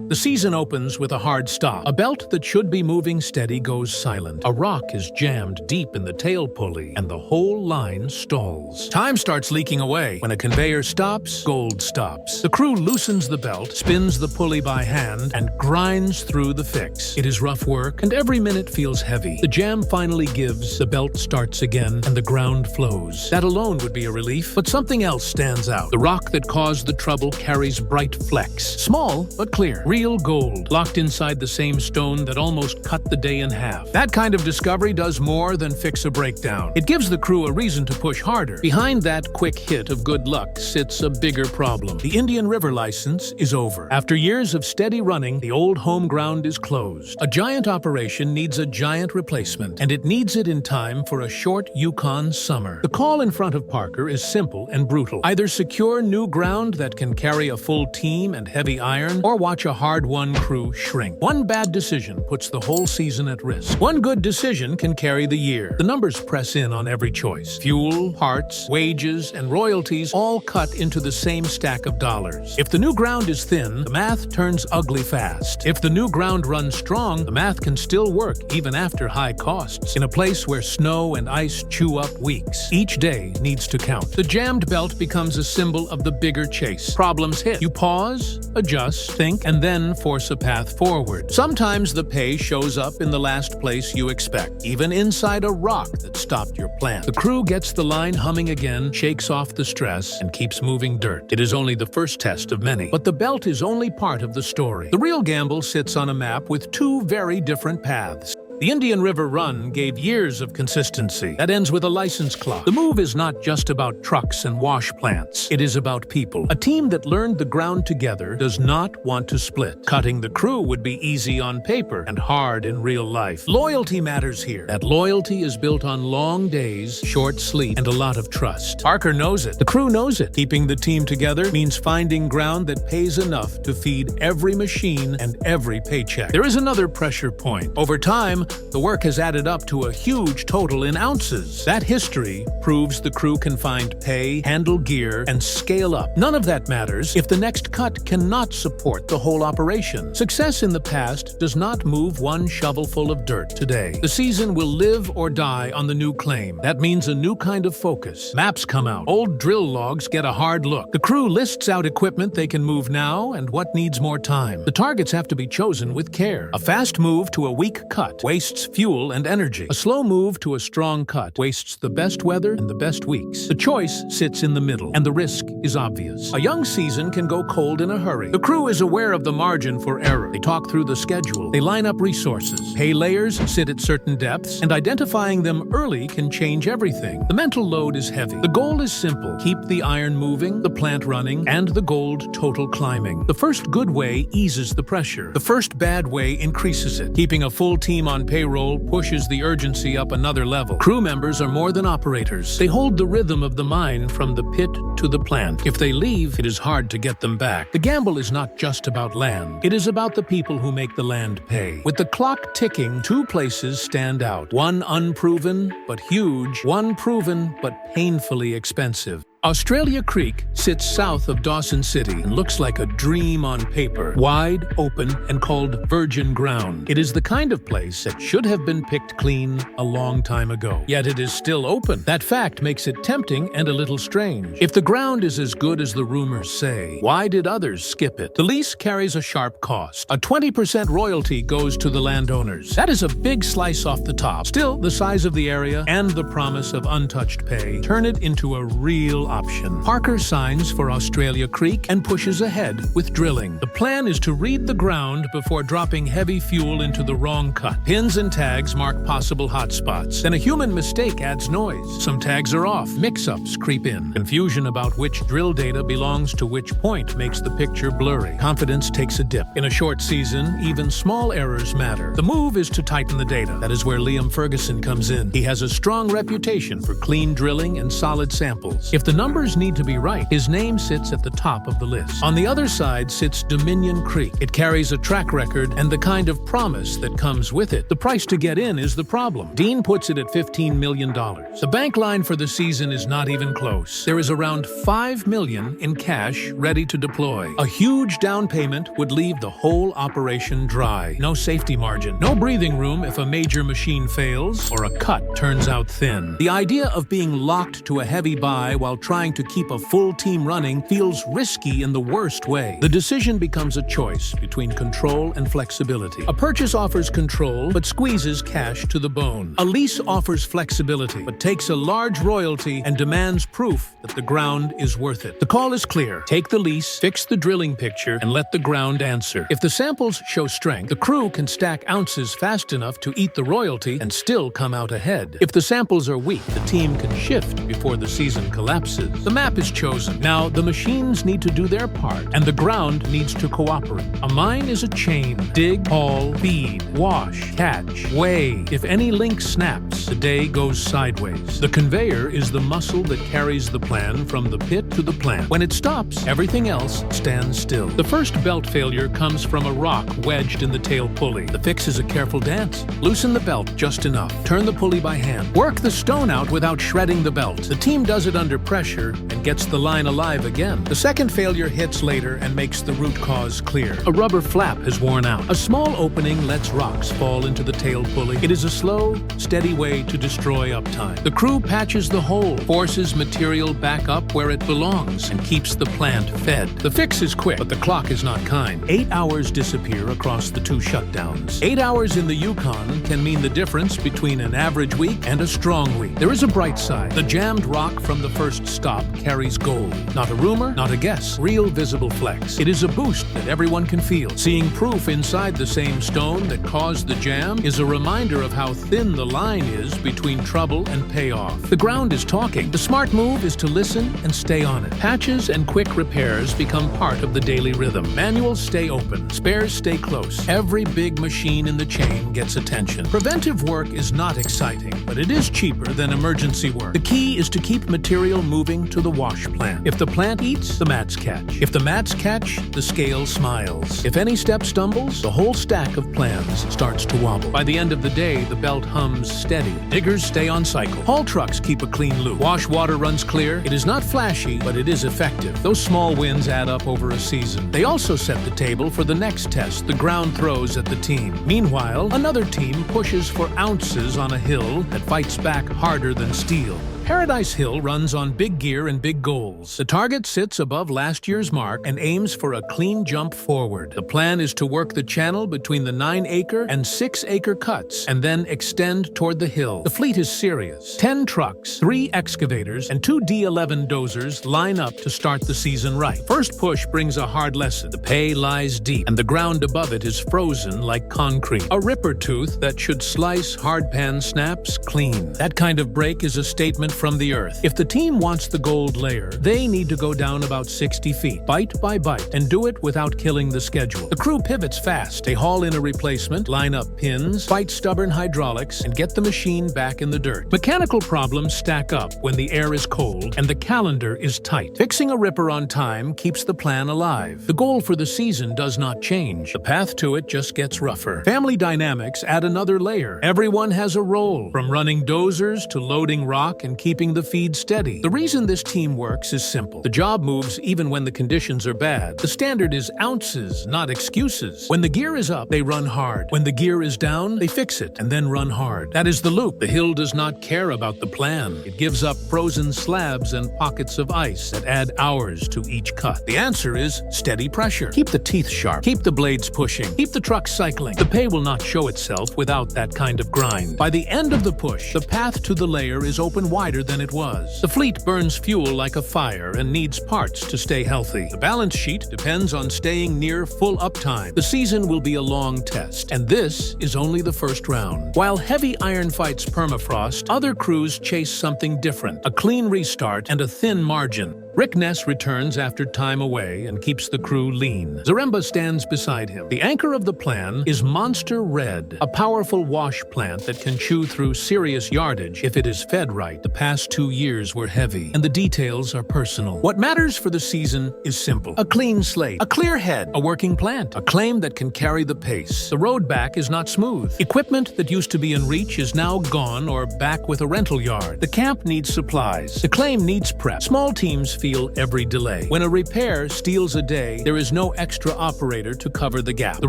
The season opens with a hard stop. A belt that should be moving steady goes silent. A rock is jammed deep in the tail pulley, and the whole line stalls. Time starts leaking away. When a conveyor stops, gold stops. The crew loosens the belt, spins the pulley by hand, and grinds through the fix. It is rough work, and every minute feels heavy. The jam finally gives, the belt starts again, and the ground flows. That alone would be a relief, but something else stands out. The rock that caused the trouble carries bright flecks. Small, but clear. Real gold, locked inside the same stone that almost cut the day in half. That kind of discovery does more than fix a breakdown. It gives the crew a reason to push harder. Behind that quick hit of good luck sits a bigger problem. The Indian River license is over. After years of steady running, the old home ground is closed. A giant operation needs a giant replacement, and it needs it in time for a short Yukon summer. The call in front of Parker is simple and brutal. Either secure new ground that can carry a full team and heavy iron, or watch a hard-won crew shrink. One bad decision puts the whole season at risk. One good decision can carry the year. The numbers press in on every choice. Fuel, parts, wages, and royalties all cut into the same stack of dollars. If the new ground is thin, the math turns ugly fast. If the new ground runs strong, the math can still work even after high costs. In a place where snow and ice chew up weeks, each day needs to count. The jammed belt becomes a symbol of the bigger chase. Problems hit. You pause, adjust, think, and then force a path forward. Sometimes the pay shows up in the last place you expect, even inside a rock that stopped your plan. The crew gets the line humming again, shakes off the stress, and keeps moving dirt. It is only the first test of many. But the belt is only part of the story. The real gamble sits on a map with two very different paths. The Indian River run gave years of consistency. That ends with a license clock. The move is not just about trucks and wash plants. It is about people. A team that learned the ground together does not want to split. Cutting the crew would be easy on paper and hard in real life. Loyalty matters here. That loyalty is built on long days, short sleep, and a lot of trust. Parker knows it. The crew knows it. Keeping the team together means finding ground that pays enough to feed every machine and every paycheck. There is another pressure point. Over time, the work has added up to a huge total in ounces. That history proves the crew can find pay, handle gear, and scale up. None of that matters if the next cut cannot support the whole operation. Success in the past does not move one shovelful of dirt today. The season will live or die on the new claim. That means a new kind of focus. Maps come out. Old drill logs get a hard look. The crew lists out equipment they can move now and what needs more time. The targets have to be chosen with care. A fast move to a weak cut wastes fuel and energy. A slow move to a strong cut wastes the best weather and the best weeks. The choice sits in the middle, and the risk is obvious. A young season can go cold in a hurry. The crew is aware of the margin for error. They talk through the schedule. They line up resources. Pay layers sit at certain depths, and identifying them early can change everything. The mental load is heavy. The goal is simple. Keep the iron moving, the plant running, and the gold total climbing. The first good way eases the pressure. The first bad way increases it. Keeping a full team on payroll pushes the urgency up another level. Crew members are more than operators. They hold the rhythm of the mine from the pit to the plant. If they leave, it is hard to get them back. The gamble is not just about land. It is about the people who make the land pay. With the clock ticking, two places stand out. One unproven but huge, one proven but painfully expensive. Australia Creek sits south of Dawson City and looks like a dream on paper. Wide, open, and called virgin ground. It is the kind of place that should have been picked clean a long time ago. Yet it is still open. That fact makes it tempting and a little strange. If the ground is as good as the rumors say, why did others skip it? The lease carries a sharp cost. A 20% royalty goes to the landowners. That is a big slice off the top. Still, the size of the area and the promise of untouched pay turn it into a real option. Parker signs for Australia Creek and pushes ahead with drilling. The plan is to read the ground before dropping heavy fuel into the wrong cut. Pins and tags mark possible hotspots. Then a human mistake adds noise. Some tags are off. Mix-ups creep in. Confusion about which drill data belongs to which point makes the picture blurry. Confidence takes a dip. In a short season, even small errors matter. The move is to tighten the data. That is where Liam Ferguson comes in. He has a strong reputation for clean drilling and solid samples. If the numbers need to be right. His name sits at the top of the list. On the other side sits Dominion Creek. It carries a track record and the kind of promise that comes with it. The price to get in is the problem. Dean puts it at $15 million. The bank line for the season is not even close. There is around $5 million in cash ready to deploy. A huge down payment would leave the whole operation dry. No safety margin. No breathing room if a major machine fails or a cut turns out thin. The idea of being locked to a heavy buy while trying to keep a full team running feels risky in the worst way. The decision becomes a choice between control and flexibility. A purchase offers control but squeezes cash to the bone. A lease offers flexibility but takes a large royalty and demands proof that the ground is worth it. The call is clear. Take the lease, fix the drilling picture, and let the ground answer. If the samples show strength, the crew can stack ounces fast enough to eat the royalty and still come out ahead. If the samples are weak, the team can shift before the season collapses. The map is chosen. Now, the machines need to do their part, and the ground needs to cooperate. A mine is a chain. Dig, haul, feed, wash, catch, weigh. If any link snaps, the day goes sideways. The conveyor is the muscle that carries the plan from the pit to the plant. When it stops, everything else stands still. The first belt failure comes from a rock wedged in the tail pulley. The fix is a careful dance. Loosen the belt just enough. Turn the pulley by hand. Work the stone out without shredding the belt. The team does it under pressure and gets the line alive again. The second failure hits later and makes the root cause clear. A rubber flap has worn out. A small opening lets rocks fall into the tail pulley. It is a slow, steady way to destroy uptime. The crew patches the hole, forces material back up where it belongs, and keeps the plant fed. The fix is quick, but the clock is not kind. 8 hours disappear across the 2 shutdowns. 8 hours in the Yukon can mean the difference between an average week and a strong week. There is a bright side. The jammed rock from the first stop carries gold. Not a rumor, not a guess. Real visible flex. It is a boost that everyone can feel. Seeing proof inside the same stone that caused the jam is a reminder of how thin the line is between trouble and payoff. The ground is talking. The smart move is to listen and stay on it. Patches and quick repairs become part of the daily rhythm. Manuals stay open. Spares stay close. Every big machine in the chain gets attention. Preventive work is not exciting, but it is cheaper than emergency work. The key is to keep material moving to the wash plant. If the plant eats, the mats catch. If the mats catch, the scale smiles. If any step stumbles, the whole stack of plans starts to wobble. By the end of the day, the belt hums steady. Diggers stay on cycle. Haul trucks keep a clean loop. Wash water runs clear. It is not flashy, but it is effective. Those small wins add up over a season. They also set the table for the next test the ground throws at the team. Meanwhile, another team pushes for ounces on a hill that fights back harder than steel. Paradise Hill runs on big gear and big goals. The target sits above last year's mark and aims for a clean jump forward. The plan is to work the channel between the 9-acre and 6-acre cuts and then extend toward the hill. The fleet is serious. 10 trucks, 3 excavators, and 2 D11 dozers line up to start the season right. First push brings a hard lesson. The pay lies deep, and the ground above it is frozen like concrete. A ripper tooth that should slice hardpan snaps clean. That kind of break is a statement from the earth. If the team wants the gold layer, they need to go down about 60 feet, bite by bite, and do it without killing the schedule. The crew pivots fast. They haul in a replacement, line up pins, fight stubborn hydraulics, and get the machine back in the dirt. Mechanical problems stack up when the air is cold and the calendar is tight. Fixing a ripper on time keeps the plan alive. The goal for the season does not change. The path to it just gets rougher. Family dynamics add another layer. Everyone has a role, from running dozers to loading rock and keeping the feed steady. The reason this team works is simple. The job moves even when the conditions are bad. The standard is ounces, not excuses. When the gear is up, they run hard. When the gear is down, they fix it and then run hard. That is the loop. The hill does not care about the plan. It gives up frozen slabs and pockets of ice that add hours to each cut. The answer is steady pressure. Keep the teeth sharp. Keep the blades pushing. Keep the truck cycling. The pay will not show itself without that kind of grind. By the end of the push, the path to the layer is open wider than it was. The fleet burns fuel like a fire and needs parts to stay healthy. The balance sheet depends on staying near full uptime. The season will be a long test, and this is only the first round. While Heavy Iron fights permafrost, other crews chase something different, a clean restart and a thin margin. Rick Ness returns after time away and keeps the crew lean. Zaremba stands beside him. The anchor of the plan is Monster Red, a powerful wash plant that can chew through serious yardage if it is fed right. The past 2 years were heavy, and the details are personal. What matters for the season is simple. A clean slate, a clear head, a working plant, a claim that can carry the pace. The road back is not smooth. Equipment that used to be in reach is now gone or back with a rental yard. The camp needs supplies. The claim needs prep. Small teams feel every delay. When a repair steals a day, there is no extra operator to cover the gap. The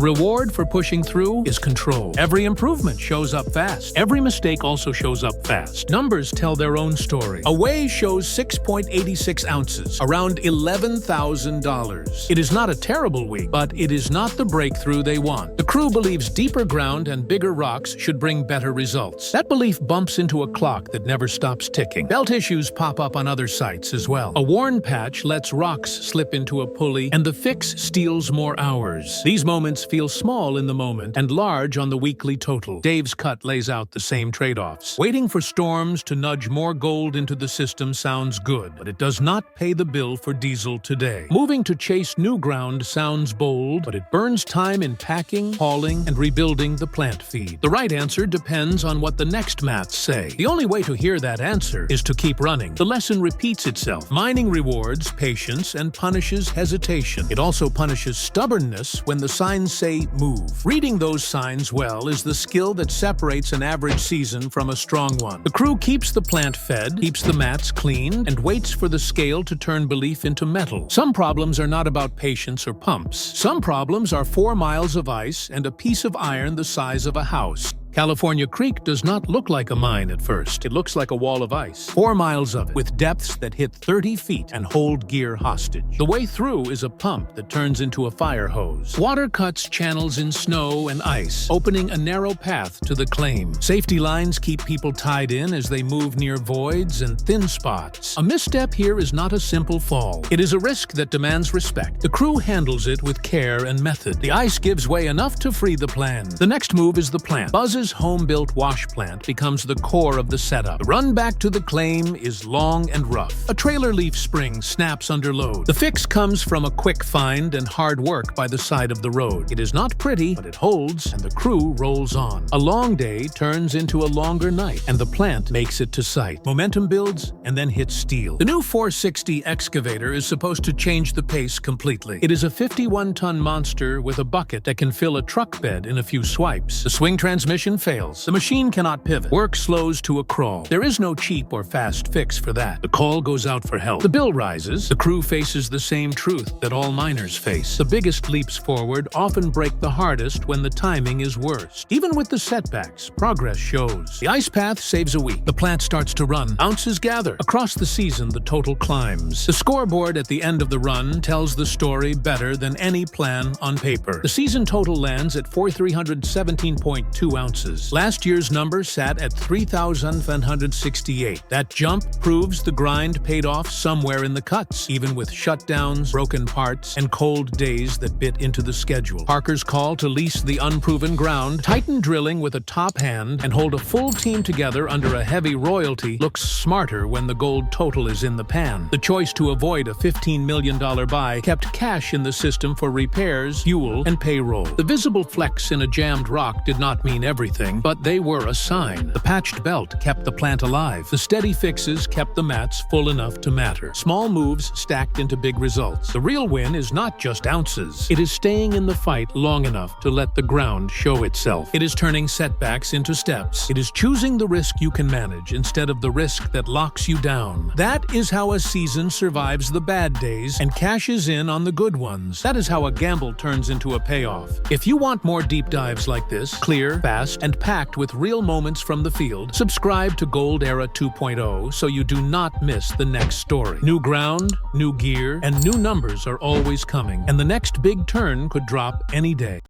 reward for pushing through is control. Every improvement shows up fast. Every mistake also shows up fast. Numbers tell their own story. A weigh shows 6.86 ounces, around $11,000. It is not a terrible week, but it is not the breakthrough they want. The crew believes deeper ground and bigger rocks should bring better results. That belief bumps into a clock that never stops ticking. Belt issues pop up on other sites as well. A worn patch lets rocks slip into a pulley, and the fix steals more hours. These moments feel small in the moment and large on the weekly total. Dave's cut lays out the same trade-offs. Waiting for storms to nudge more gold into the system sounds good, but it does not pay the bill for diesel today. Moving to chase new ground sounds bold, but it burns time in packing, hauling, and rebuilding the plant feed. The right answer depends on what the next maths say. The only way to hear that answer is to keep running. The lesson repeats itself. Mining rewards patience and punishes hesitation. It also punishes stubbornness when the signs say move. Reading those signs well is the skill that separates an average season from a strong one. The crew keeps the plant fed, keeps the mats clean, and waits for the scale to turn belief into metal. Some problems are not about patience or pumps. Some problems are 4 miles of ice and a piece of iron the size of a house. California Creek does not look like a mine at first. It looks like a wall of ice. 4 miles of it, with depths that hit 30 feet and hold gear hostage. The way through is a pump that turns into a fire hose. Water cuts channels in snow and ice, opening a narrow path to the claim. Safety lines keep people tied in as they move near voids and thin spots. A misstep here is not a simple fall. It is a risk that demands respect. The crew handles it with care and method. The ice gives way enough to free the plan. The next move is the plant. Buzz's home-built wash plant becomes the core of the setup. The run back to the claim is long and rough. A trailer leaf spring snaps under load. The fix comes from a quick find and hard work by the side of the road. It is not pretty, but it holds, and the crew rolls on. A long day turns into a longer night, and the plant makes it to site. Momentum builds and then hits steel. The new 460 excavator is supposed to change the pace completely. It is a 51-ton monster with a bucket that can fill a truck bed in a few swipes. The swing transmission fails. The machine cannot pivot. Work slows to a crawl. There is no cheap or fast fix for that. The call goes out for help. The bill rises. The crew faces the same truth that all miners face. The biggest leaps forward often break the hardest when the timing is worst. Even with the setbacks, progress shows. The ice path saves a week. The plant starts to run. Ounces gather. Across the season, the total climbs. The scoreboard at the end of the run tells the story better than any plan on paper. The season total lands at 4,317.2 ounces. Last year's number sat at 3,168. That jump proves the grind paid off somewhere in the cuts, even with shutdowns, broken parts, and cold days that bit into the schedule. Parker's call to lease the unproven ground, tighten drilling with a top hand, and hold a full team together under a heavy royalty looks smarter when the gold total is in the pan. The choice to avoid a $15 million buy kept cash in the system for repairs, fuel, and payroll. The visible flecks in a jammed rock did not mean everything, but they were a sign. The patched belt kept the plant alive. The steady fixes kept the mats full enough to matter. Small moves stacked into big results. The real win is not just ounces. It is staying in the fight long enough to let the ground show itself. It is turning setbacks into steps. It is choosing the risk you can manage instead of the risk that locks you down. That is how a season survives the bad days and cashes in on the good ones. That is how a gamble turns into a payoff. If you want more deep dives like this, clear, fast, and packed with real moments from the field, subscribe to Gold Era 2.0 so you do not miss the next story. New ground, new gear, and new numbers are always coming, and the next big turn could drop any day.